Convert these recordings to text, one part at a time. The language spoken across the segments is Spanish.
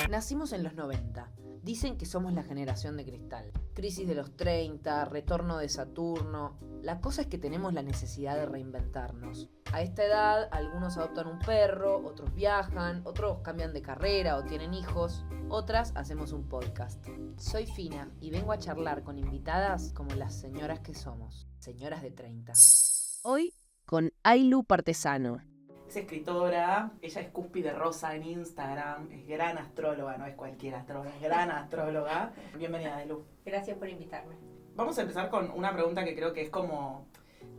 Nacimos en los 90. Dicen que somos la generación de cristal. Crisis de los 30, retorno de Saturno. La cosa es que tenemos la necesidad de reinventarnos. A esta edad, algunos adoptan un perro, otros viajan, otros cambian de carrera o tienen hijos, otras hacemos un podcast. Soy Fina y vengo a charlar con invitadas como las señoras que somos, señoras de 30. Hoy con Ailu Partesano. Es escritora, ella es Cúspide Rosa en Instagram, es gran astróloga, no es cualquier astróloga, es gran astróloga. Bienvenida, Ailu. Gracias por invitarme. Vamos a empezar con una pregunta que creo que es como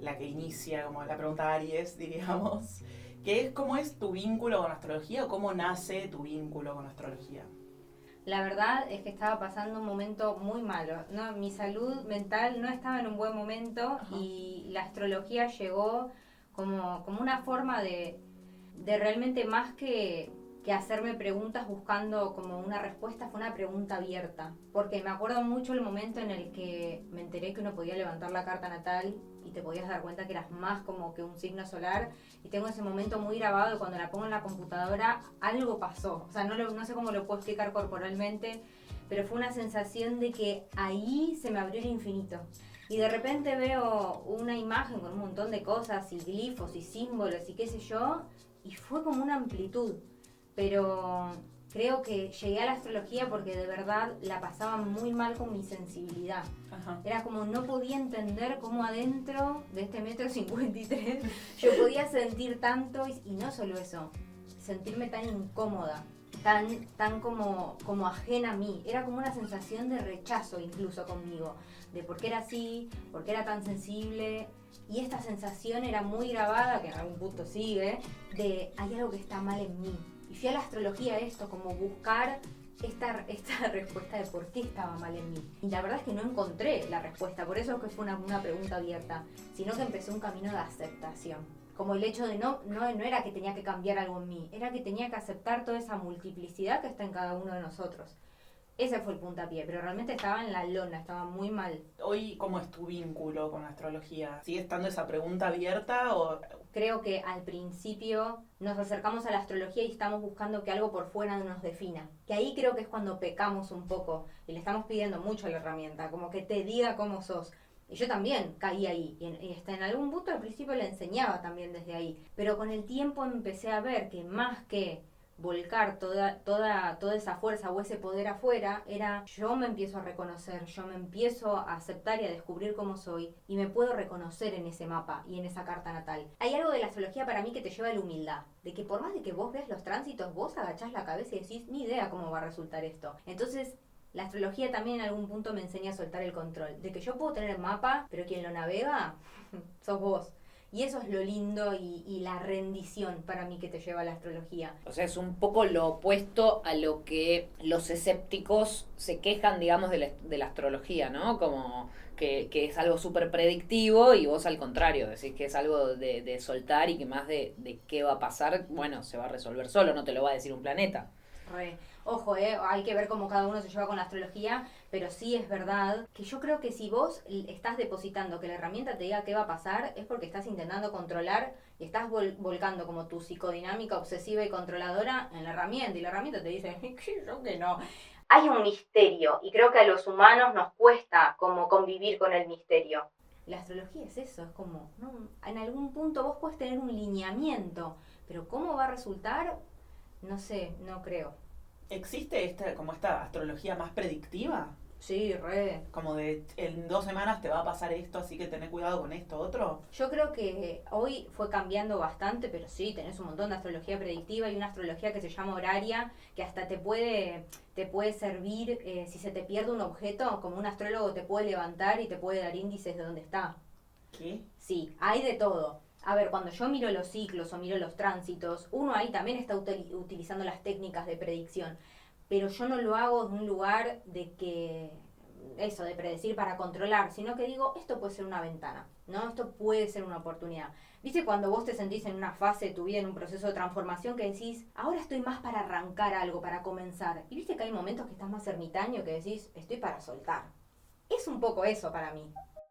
la que inicia, como la pregunta Aries, diríamos, que es ¿cómo es tu vínculo con la astrología o cómo nace tu vínculo con la astrología? La verdad es que estaba pasando un momento muy malo, ¿no? Mi salud mental no estaba en un buen momento. Ajá. Y la astrología llegó como una forma de realmente más que hacerme preguntas buscando como una respuesta, fue una pregunta abierta. Porque me acuerdo mucho el momento en el que me enteré que uno podía levantar la carta natal y te podías dar cuenta que eras más como que un signo solar. Y tengo ese momento muy grabado y cuando la pongo en la computadora algo pasó. O sea, no sé cómo lo puedo explicar corporalmente, pero fue una sensación de que ahí se me abrió el infinito. Y de repente veo una imagen con un montón de cosas y glifos y símbolos y qué sé yo, y fue como una amplitud. Pero creo que llegué a la astrología porque de verdad la pasaba muy mal con mi sensibilidad. Ajá. Era como no podía entender cómo adentro de este 1,53 m yo podía sentir tanto y no solo eso, sentirme tan incómoda, tan como ajena a mí. Era como una sensación de rechazo incluso conmigo, de por qué era así, por qué era tan sensible. Y esta sensación era muy grabada, que en algún punto sigue, de hay algo que está mal en mí. Y fui a la astrología esto, como buscar esta respuesta de por qué estaba mal en mí. Y la verdad es que no encontré la respuesta, por eso es que fue una pregunta abierta, sino que empecé un camino de aceptación. Como el hecho de no era que tenía que cambiar algo en mí, era que tenía que aceptar toda esa multiplicidad que está en cada uno de nosotros. Ese fue el puntapié, pero realmente estaba en la lona, estaba muy mal. Hoy, ¿cómo es tu vínculo con la astrología? ¿Sigue estando esa pregunta abierta o...? Creo que al principio nos acercamos a la astrología y estamos buscando que algo por fuera nos defina. Que ahí creo que es cuando pecamos un poco y le estamos pidiendo mucho a la herramienta, como que te diga cómo sos. Y yo también caí ahí, y hasta en algún punto al principio le enseñaba también desde ahí. Pero con el tiempo empecé a ver que más que volcar toda esa fuerza o ese poder afuera, era yo me empiezo a reconocer, yo me empiezo a aceptar y a descubrir cómo soy y me puedo reconocer en ese mapa y en esa carta natal. Hay algo de la astrología para mí que te lleva a la humildad, de que por más de que vos veas los tránsitos, vos agachás la cabeza y decís, ni idea cómo va a resultar esto. Entonces la astrología también en algún punto me enseña a soltar el control, de que yo puedo tener el mapa, pero quien lo navega sos vos. Y eso es lo lindo y la rendición para mí que te lleva a la astrología. O sea, es un poco lo opuesto a lo que los escépticos se quejan, digamos, de la astrología, ¿no? Como que es algo súper predictivo y vos al contrario, decís que es algo de soltar y que más de qué va a pasar, bueno, se va a resolver solo, no te lo va a decir un planeta. Ojo, hay que ver cómo cada uno se lleva con la astrología, pero sí es verdad que yo creo que si vos estás depositando que la herramienta te diga qué va a pasar, es porque estás intentando controlar y estás volcando como tu psicodinámica obsesiva y controladora en la herramienta, y la herramienta te dice, yo que no. Hay un misterio, y creo que a los humanos nos cuesta como convivir con el misterio. La astrología es eso, es como, ¿no? En algún punto vos puedes tener un lineamiento, pero cómo va a resultar, no sé, no creo. ¿Existe esta astrología más predictiva? Sí, re. Como de en 2 semanas te va a pasar esto, así que tené cuidado con esto otro. Yo creo que hoy fue cambiando bastante, pero sí, tenés un montón de astrología predictiva y una astrología que se llama horaria, que hasta te puede servir si se te pierde un objeto, como un astrólogo te puede levantar y te puede dar índices de dónde está. ¿Qué? Sí, hay de todo. A ver, cuando yo miro los ciclos o miro los tránsitos, uno ahí también está utilizando las técnicas de predicción, pero yo no lo hago de un lugar de predecir para controlar, sino que digo, esto puede ser una ventana, ¿no? Esto puede ser una oportunidad. ¿Viste cuando vos te sentís en una fase de tu vida, en un proceso de transformación, que decís, ahora estoy más para arrancar algo, para comenzar? Y viste que hay momentos que estás más ermitaño, que decís, estoy para soltar. Es un poco eso para mí.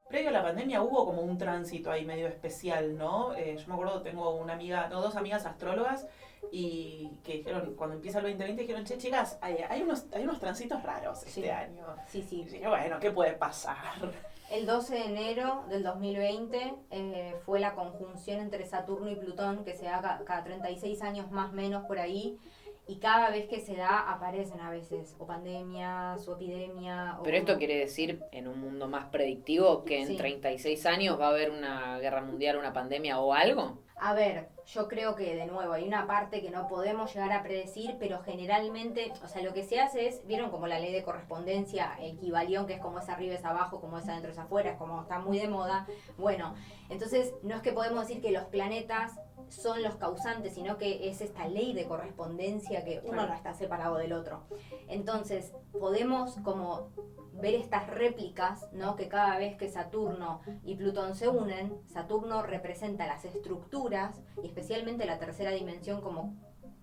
Previo a la pandemia hubo como un tránsito ahí medio especial, ¿no? Yo me acuerdo, tengo dos amigas astrólogas y que dijeron, cuando empieza el 2020, dijeron, che, chicas, hay unos tránsitos raros este año. Sí. Y dije, bueno, ¿qué puede pasar? El 12 de enero del 2020 fue la conjunción entre Saturno y Plutón, que se da cada 36 años más o menos por ahí, y cada vez que se da aparecen a veces o pandemias o epidemia. Pero esto quiere decir, en un mundo más predictivo, que en Sí. 36 años va a haber una guerra mundial, una pandemia o algo. A ver, yo creo que de nuevo hay una parte que no podemos llegar a predecir, pero generalmente, o sea, lo que se hace es, vieron como la ley de correspondencia, el Kybalión, que es como es arriba es abajo, como es adentro es afuera, es como está muy de moda. Bueno, entonces no es que podemos decir que los planetas son los causantes, sino que es esta ley de correspondencia que uno no está separado del otro. Entonces, podemos como ver estas réplicas, ¿no? Que cada vez que Saturno y Plutón se unen, Saturno representa las estructuras y especialmente la tercera dimensión como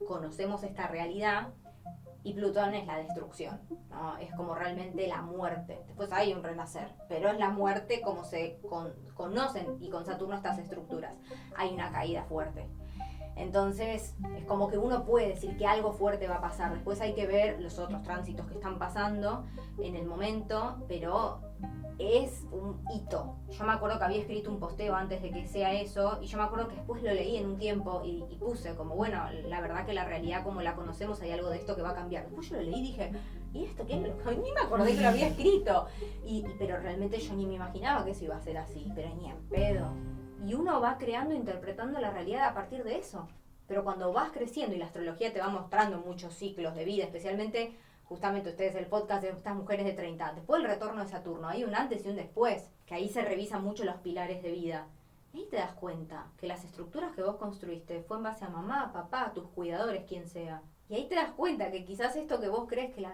conocemos esta realidad, y Plutón es la destrucción, ¿no? Es como realmente la muerte. Después hay un renacer, pero es la muerte como se conocen, y con Saturno estas estructuras. Hay una caída fuerte. Entonces, es como que uno puede decir que algo fuerte va a pasar. Después hay que ver los otros tránsitos que están pasando en el momento, pero es un hito. Yo me acuerdo que había escrito un posteo antes de que sea eso, y yo me acuerdo que después lo leí en un tiempo y puse como, bueno, la verdad que la realidad como la conocemos, hay algo de esto que va a cambiar. Después yo lo leí y dije, ¿y esto qué? Ni me acordé que lo había escrito. Pero realmente yo ni me imaginaba que eso iba a ser así, pero ni en pedo. Y uno va creando, interpretando la realidad a partir de eso. Pero cuando vas creciendo y la astrología te va mostrando muchos ciclos de vida, especialmente justamente ustedes el podcast de estas mujeres de 30, después del retorno de Saturno, hay un antes y un después, que ahí se revisan mucho los pilares de vida. Y ahí te das cuenta que las estructuras que vos construiste fue en base a mamá, papá, tus cuidadores, quien sea. Y ahí te das cuenta que quizás esto que vos crees que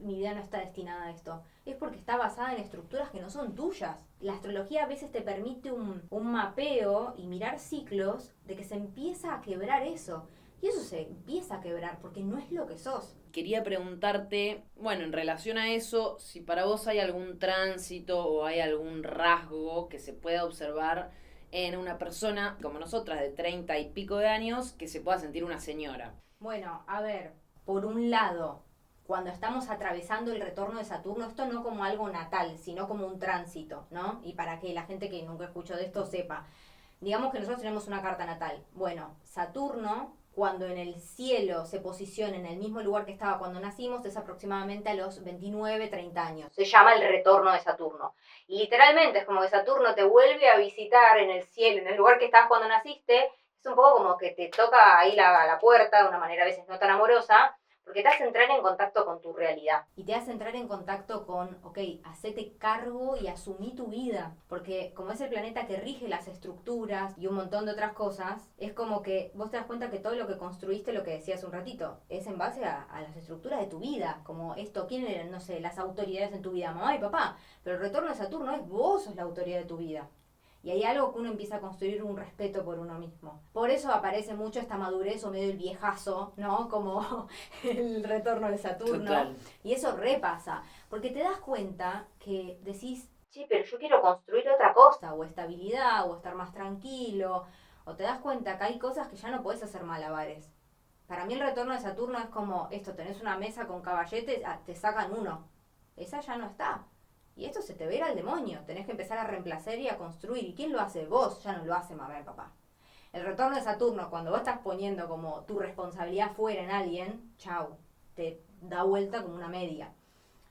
mi vida no está destinada a esto, es porque está basada en estructuras que no son tuyas. La astrología a veces te permite un mapeo y mirar ciclos de que se empieza a quebrar eso. Y eso se empieza a quebrar porque no es lo que sos. Quería preguntarte, bueno, en relación a eso, si para vos hay algún tránsito o hay algún rasgo que se pueda observar en una persona como nosotras de 30 y pico de años que se pueda sentir una señora. Bueno, a ver, por un lado, cuando estamos atravesando el retorno de Saturno, esto no como algo natal, sino como un tránsito, ¿no? Y para que la gente que nunca escuchó de esto sepa, digamos que nosotros tenemos una carta natal. Bueno, Saturno, cuando en el cielo se posiciona en el mismo lugar que estaba cuando nacimos, es aproximadamente a los 29, 30 años. Se llama el retorno de Saturno. Y literalmente es como que Saturno te vuelve a visitar en el cielo, en el lugar que estabas cuando naciste. Es un poco como que te toca ahí la puerta de una manera a veces no tan amorosa, porque te hace entrar en contacto con tu realidad. Y te hace entrar en contacto con, ok, hacete cargo y asumí tu vida. Porque como es el planeta que rige las estructuras y un montón de otras cosas, es como que vos te das cuenta que todo lo que construiste, lo que decía hace un ratito, es en base a las estructuras de tu vida. Como esto, ¿quién eran, no sé, las autoridades en tu vida? Mamá y papá. Pero el retorno de Saturno es vos sos la autoridad de tu vida. Y hay algo que uno empieza a construir un respeto por uno mismo. Por eso aparece mucho esta madurez o medio el viejazo, ¿no? Como el retorno de Saturno. Total. Y eso repasa. Porque te das cuenta que decís, sí, pero yo quiero construir otra cosa. O estabilidad, o estar más tranquilo. O te das cuenta que hay cosas que ya no podés hacer malabares. Para mí el retorno de Saturno es como esto, tenés una mesa con caballetes, te sacan uno. Esa ya no está. Y esto se te ve al demonio, tenés que empezar a reemplazar y a construir. ¿Y quién lo hace? Vos, ya no lo hace mamá y papá. El retorno de Saturno, cuando vos estás poniendo como tu responsabilidad fuera en alguien, chau, te da vuelta como una media.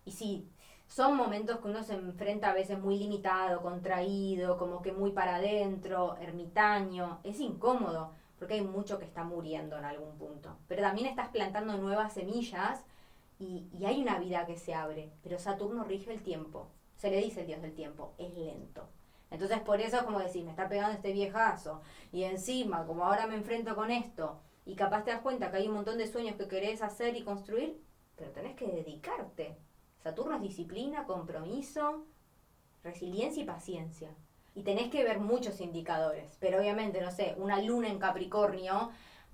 Y sí, son momentos que uno se enfrenta a veces muy limitado, contraído, como que muy para adentro, ermitaño. Es incómodo, porque hay mucho que está muriendo en algún punto. Pero también estás plantando nuevas semillas y hay una vida que se abre. Pero Saturno rige el tiempo. Se le dice el dios del tiempo, es lento. Entonces por eso es como decir, me está pegando este viejazo. Y encima, como ahora me enfrento con esto, y capaz te das cuenta que hay un montón de sueños que querés hacer y construir, pero tenés que dedicarte. Saturno es disciplina, compromiso, resiliencia y paciencia. Y tenés que ver muchos indicadores. Pero obviamente, no sé, una luna en Capricornio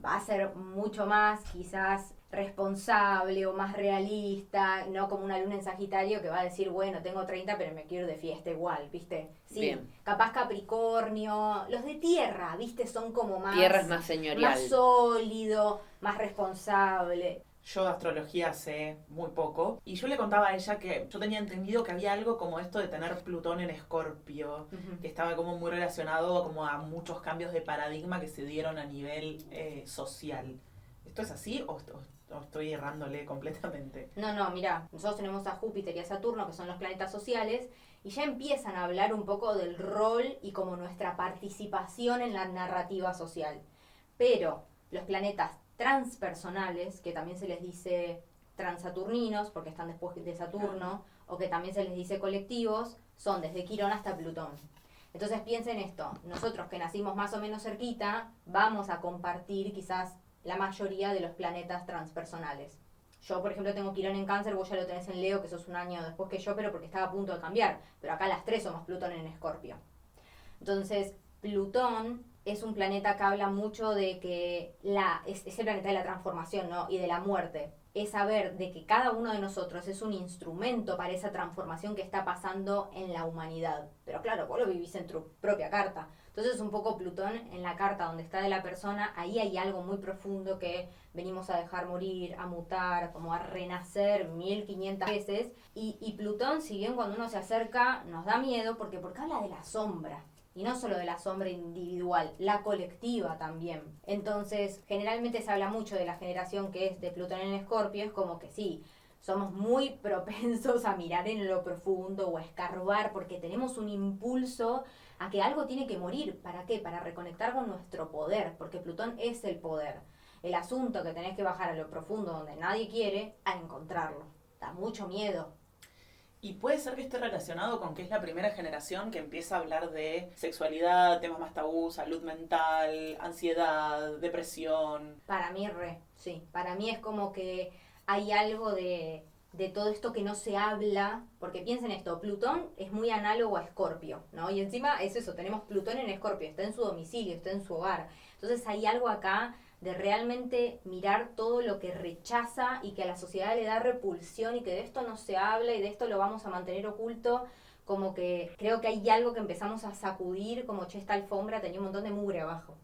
va a ser mucho más quizás responsable o más realista, no como una luna en Sagitario que va a decir, bueno, tengo 30 pero me quiero ir de fiesta igual, ¿viste? Sí, Bien. capaz Capricornio, los de tierra, ¿viste? Son como más... Tierra es más señorial. más sólido, más responsable. Yo de astrología sé muy poco. Y yo le contaba a ella que yo tenía entendido que había algo como esto de tener Plutón en Escorpio, que estaba como muy relacionado como a muchos cambios de paradigma que se dieron a nivel social. ¿Esto es así o estoy errándole completamente? No, mirá, nosotros tenemos a Júpiter y a Saturno, que son los planetas sociales, y ya empiezan a hablar un poco del rol y como nuestra participación en la narrativa social. Pero los planetas transpersonales, que también se les dice transaturninos, porque están después de Saturno, o que también se les dice colectivos, son desde Quirón hasta Plutón. Entonces piensen esto, nosotros que nacimos más o menos cerquita, vamos a compartir quizás la mayoría de los planetas transpersonales. Yo, por ejemplo, tengo Quirón en Cáncer, vos ya lo tenés en Leo, que sos un año después que yo, pero porque estaba a punto de cambiar. Pero acá las tres somos Plutón en Escorpio. Entonces, Plutón es un planeta que habla mucho de que es el planeta de la transformación, ¿no? Y de la muerte. Es saber de que cada uno de nosotros es un instrumento para esa transformación que está pasando en la humanidad. Pero claro, vos lo vivís en tu propia carta. Entonces un poco Plutón en la carta donde está de la persona, ahí hay algo muy profundo que venimos a dejar morir, a mutar, como a renacer 1500 veces. Y Plutón, si bien cuando uno se acerca nos da miedo, porque habla de la sombra. Y no solo de la sombra individual, la colectiva también. Entonces, generalmente se habla mucho de la generación que es de Plutón en Escorpio, es como que sí, somos muy propensos a mirar en lo profundo o a escarbar porque tenemos un impulso a que algo tiene que morir. ¿Para qué? Para reconectar con nuestro poder, porque Plutón es el poder. El asunto que tenés que bajar a lo profundo donde nadie quiere, a encontrarlo. Da mucho miedo. Y puede ser que esté relacionado con que es la primera generación que empieza a hablar de sexualidad, temas más tabú, salud mental, ansiedad, depresión. Para mí sí. Para mí es como que hay algo de todo esto que no se habla, porque piensen esto, Plutón es muy análogo a Escorpio, ¿no? Y encima es eso, tenemos Plutón en Escorpio, está en su domicilio, está en su hogar. Entonces hay algo acá de realmente mirar todo lo que rechaza y que a la sociedad le da repulsión y que de esto no se habla y de esto lo vamos a mantener oculto, como que creo que hay algo que empezamos a sacudir, como che, esta alfombra tenía un montón de mugre abajo.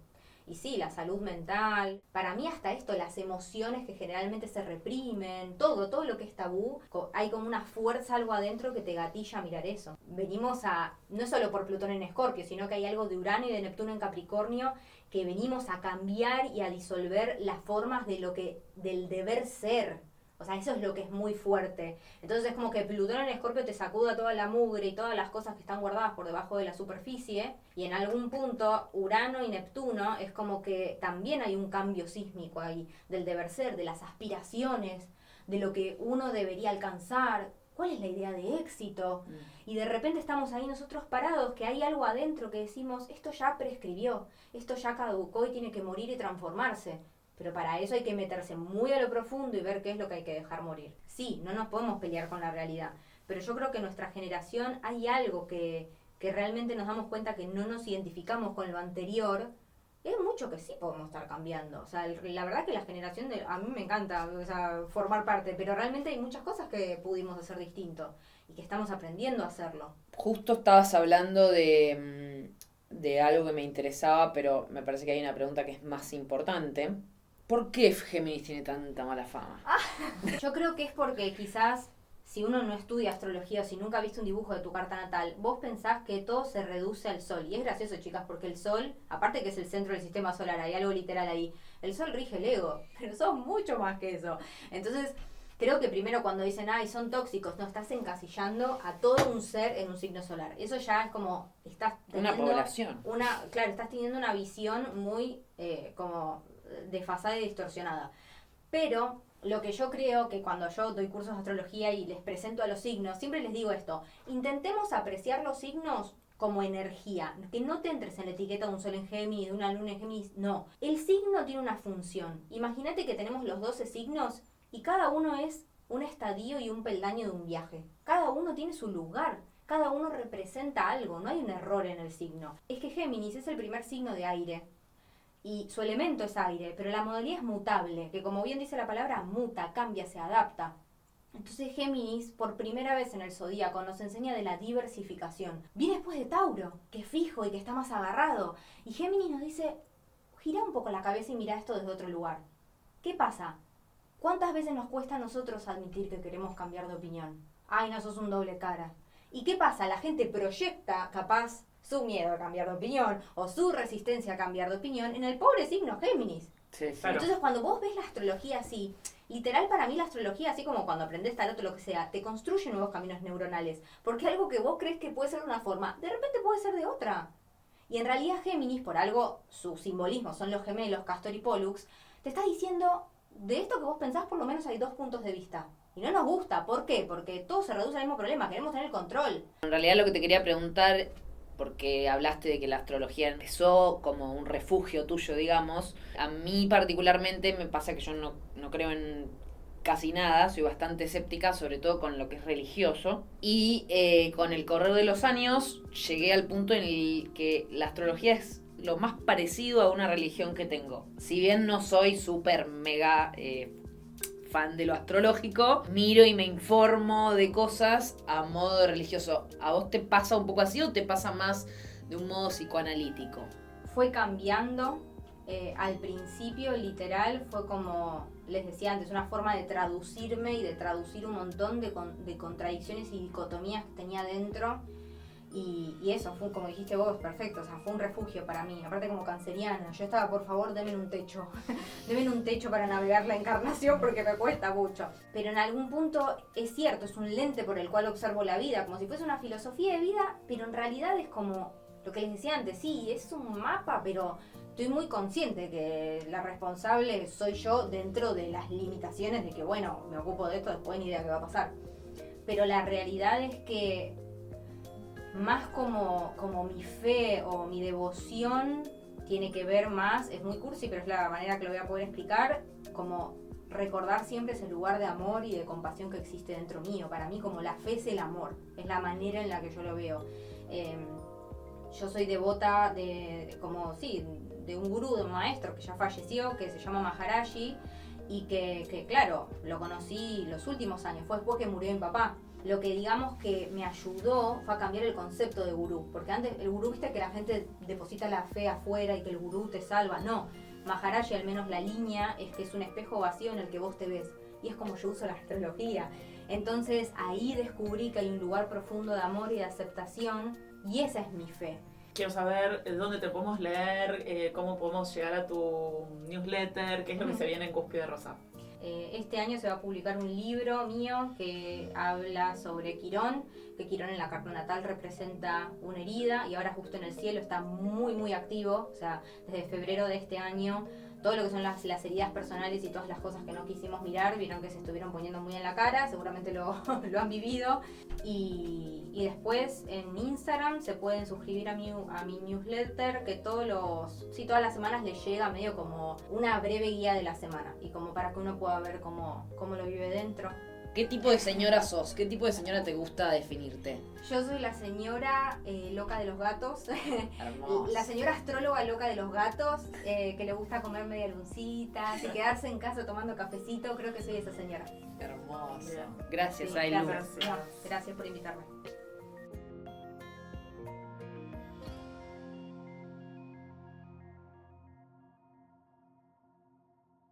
Y sí, la salud mental, para mí hasta esto, las emociones que generalmente se reprimen, todo lo que es tabú, hay como una fuerza, algo adentro que te gatilla a mirar eso. Venimos no solo por Plutón en Escorpio, sino que hay algo de Urano y de Neptuno en Capricornio, que venimos a cambiar y a disolver las formas del deber ser. O sea, eso es lo que es muy fuerte. Entonces es como que Plutón en Escorpio te sacuda toda la mugre y todas las cosas que están guardadas por debajo de la superficie. Y en algún punto, Urano y Neptuno es como que también hay un cambio sísmico ahí, del deber ser, de las aspiraciones, de lo que uno debería alcanzar. ¿Cuál es la idea de éxito? Y de repente estamos ahí nosotros parados, que hay algo adentro que decimos, esto ya prescribió, esto ya caducó y tiene que morir y transformarse. Pero para eso hay que meterse muy a lo profundo y ver qué es lo que hay que dejar morir. Sí, no nos podemos pelear con la realidad, pero yo creo que en nuestra generación hay algo que realmente nos damos cuenta que no nos identificamos con lo anterior. Y hay mucho que sí podemos estar cambiando. O sea, la verdad que la generación a mí me encanta, o sea, formar parte, pero realmente hay muchas cosas que pudimos hacer distinto y que estamos aprendiendo a hacerlo. Justo estabas hablando de algo que me interesaba, pero me parece que hay una pregunta que es más importante. ¿Por qué Géminis tiene tanta mala fama? Yo creo que es porque quizás si uno no estudia astrología o si nunca viste un dibujo de tu carta natal, vos pensás que todo se reduce al sol. Y es gracioso, chicas, porque el sol, aparte que es el centro del sistema solar, hay algo literal ahí, el sol rige el ego, pero son mucho más que eso. Entonces, creo que primero cuando dicen, ay, son tóxicos, no, estás encasillando a todo un ser en un signo solar. Eso ya es como, estás teniendo... Una población. Claro, estás teniendo una visión muy como desfasada y distorsionada. Pero lo que yo creo que cuando yo doy cursos de astrología y les presento a los signos, siempre les digo esto, intentemos apreciar los signos como energía, que no te entres en la etiqueta de un sol en Géminis, de una luna en Géminis, no. El signo tiene una función. Imagínate que tenemos los 12 signos y cada uno es un estadio y un peldaño de un viaje. Cada uno tiene su lugar. Cada uno representa algo, no hay un error en el signo. Es que Géminis es el primer signo de aire. y su elemento es aire, pero la modalidad es mutable, que como bien dice la palabra, muta, cambia, se adapta. Entonces Géminis, por primera vez en el zodíaco, nos enseña de la diversificación. Viene después de Tauro, que es fijo y que está más agarrado. Y Géminis nos dice, gira un poco la cabeza y mira esto desde otro lugar. ¿Qué pasa? ¿Cuántas veces nos cuesta a nosotros admitir que queremos cambiar de opinión? Ay, no, sos un doble cara. ¿Y qué pasa? La gente proyecta, capaz, su miedo a cambiar de opinión o su resistencia a cambiar de opinión en el pobre signo Géminis. Sí, sí. Claro. Entonces, cuando vos ves la astrología así, literal para mí la astrología, así como cuando aprendes tarot o lo que sea, te construye nuevos caminos neuronales. Porque algo que vos crees que puede ser de una forma, de repente puede ser de otra. Y en realidad Géminis, por algo, su simbolismo son los gemelos, Castor y Pollux, te está diciendo, de esto que vos pensás por lo menos hay dos puntos de vista. Y no nos gusta, ¿por qué? Porque todo se reduce al mismo problema, queremos tener el control. En realidad lo que te quería preguntar, porque hablaste de que la astrología empezó como un refugio tuyo, digamos. A mí particularmente me pasa que yo no creo en casi nada, soy bastante escéptica, sobre todo con lo que es religioso. Y con el correr de los años llegué al punto en el que la astrología es lo más parecido a una religión que tengo. Si bien no soy súper mega fan de lo astrológico, miro y me informo de cosas a modo religioso. ¿A vos te pasa un poco así o te pasa más de un modo psicoanalítico? Fue cambiando. Al principio, literal, fue como les decía antes, una forma de traducirme y de traducir un montón de contradicciones y dicotomías que tenía dentro. Y eso fue, como dijiste vos, perfecto, o sea, fue un refugio para mí. Aparte, como canceriana, yo estaba, por favor, denme un techo. Denme un techo para navegar la encarnación porque me cuesta mucho. Pero en algún punto es cierto, es un lente por el cual observo la vida, como si fuese una filosofía de vida, pero en realidad es como lo que les decía antes, sí, es un mapa, pero estoy muy consciente que la responsable soy yo dentro de las limitaciones de que, bueno, me ocupo de esto, después ni idea qué va a pasar. Pero la realidad es que más como mi fe o mi devoción tiene que ver más, es muy cursi, pero es la manera que lo voy a poder explicar, como recordar siempre ese lugar de amor y de compasión que existe dentro mío. Para mí, como la fe es el amor, es la manera en la que yo lo veo. Yo soy devota de un gurú, de un maestro que ya falleció, que se llama Maharaji, y que claro, lo conocí los últimos años, fue después que murió mi papá. Lo que digamos que me ayudó fue a cambiar el concepto de gurú, porque antes el gurú, viste que la gente deposita la fe afuera y que el gurú te salva. No, Maharaji, al menos la línea, es que es un espejo vacío en el que vos te ves, y es como yo uso la astrología. Entonces ahí descubrí que hay un lugar profundo de amor y de aceptación, y esa es mi fe. Quiero saber dónde te podemos leer, cómo podemos llegar a tu newsletter, qué es lo que se viene en Cúspide Rosa. Este año se va a publicar un libro mío que habla sobre Quirón, que Quirón en la carta natal representa una herida y ahora justo en el cielo está muy muy activo, o sea, desde febrero de este año todo lo que son las heridas personales y todas las cosas que no quisimos mirar, vieron que se estuvieron poniendo muy en la cara, seguramente lo han vivido. Y después en Instagram se pueden suscribir a mi newsletter, que todas las semanas les llega medio como una breve guía de la semana, y como para que uno pueda ver cómo lo vive dentro. ¿Qué tipo de señora sos? ¿Qué tipo de señora te gusta definirte? Yo soy la señora loca de los gatos. Hermoso. La señora astróloga loca de los gatos, que le gusta comer media luncita y quedarse en casa tomando cafecito. Creo que soy esa señora. Hermoso. Bien. Gracias, Sí, Ailu. gracias por invitarme.